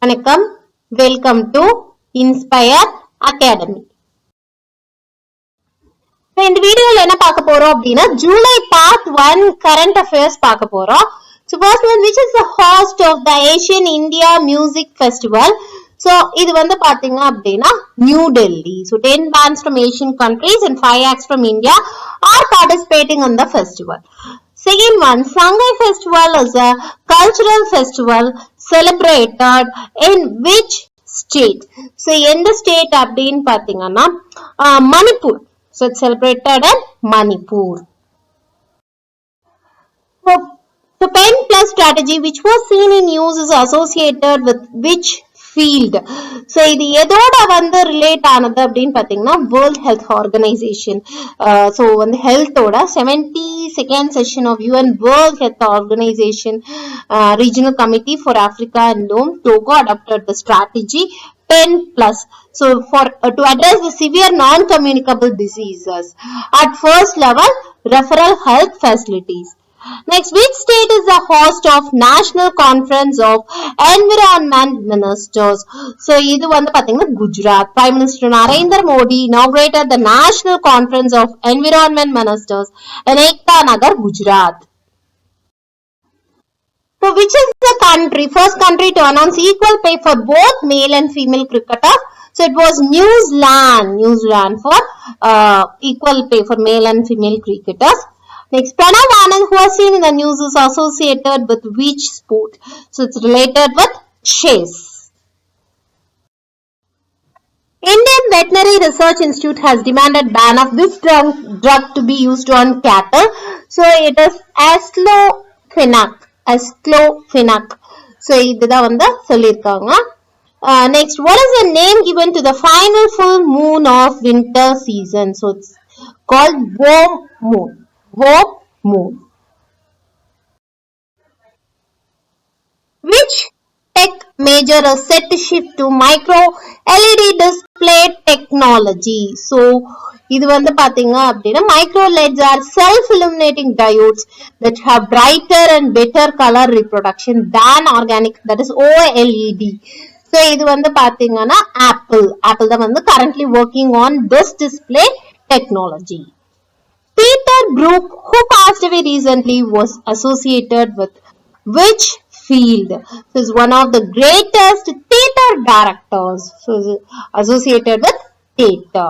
வணக்கம், welcome to inspire academy. இந்த வீடியோல என்ன பார்க்க போறோம் அப்படின்னா ஜூலை பார்ட் 1 கரண்ட் அஃபேர்ஸ் பார்க்க போறோம். So first one, which is the host of the Asian India Music Festival? So இது வந்து பாத்தீங்க அப்படின்னா new Delhi. So 10 bands from Asian countries and 5 acts from India are participating in the festival. Second one, Sangai Festival is a cultural festival celebrated in which state? So எந்த state அப்படின்னு பாத்தீங்கன்னா Manipur. So it's celebrated in Manipur. So pen plus strategy which was seen in use is associated with which field? So இது எதோட வந்து relate ஆனது அப்படின்னு பாத்தீங்கன்னா world health organisation. So வந்து ஹெல்த்தோட 72nd session of UN World Health Organization Regional Committee for Africa and Togo adopted the strategy 10+. So for to address the severe non-communicable diseases at first level referral health facilities. Next, which state is the host of National Conference of Environment Ministers? So, இது வந்து பாத்தீங்கன்னா Gujarat. Prime Minister Narendra Modi inaugurated the National Conference of Environment Ministers in Ekta Nagar, Gujarat. So, which is the first country to announce equal pay for both male and female cricketers? So, it was New Zealand for equal pay for male and female cricketers. Next, Pranav Anand, who was seen in the news, is associated with which sport? So, it's related with chess. Indian Veterinary Research Institute has demanded ban of this drug to be used on cattle. So, it is Aceclofenac. So, இதுதான் வந்து சொல்லிருக்காங்க. Next, what is the name given to the final full moon of winter season? So, it's called warm moon. Which tech major is set to shift to micro LED display technology? So இது வந்து பாத்தீங்க அப்படின்னா micro LEDs are self-illuminating diodes that have brighter and better color reproduction than organic, that is OLED. So இது வந்து பாத்தீங்கன்னா Apple தான் வந்து currently working on this display technology. Peter Brook, who passed away recently, was associated with which field? So, is one of the greatest theater directors. So, is associated with theater.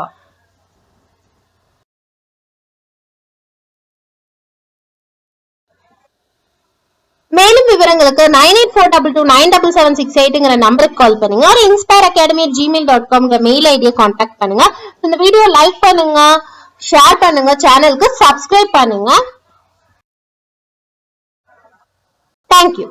மேலும் விவரங்களுக்கு 9842297768ங்கிற நம்பருக்கு கால் பண்ணுங்க. ஒரு inspireacadamii@gmail.com mail ஐடியை contact பண்ணுங்க. இந்த video like பண்ணுங்க, share பண்ணுங்க, சேனலுக்கு சப்ஸ்கிரைப் பண்ணுங்க. தேங்க்யூ.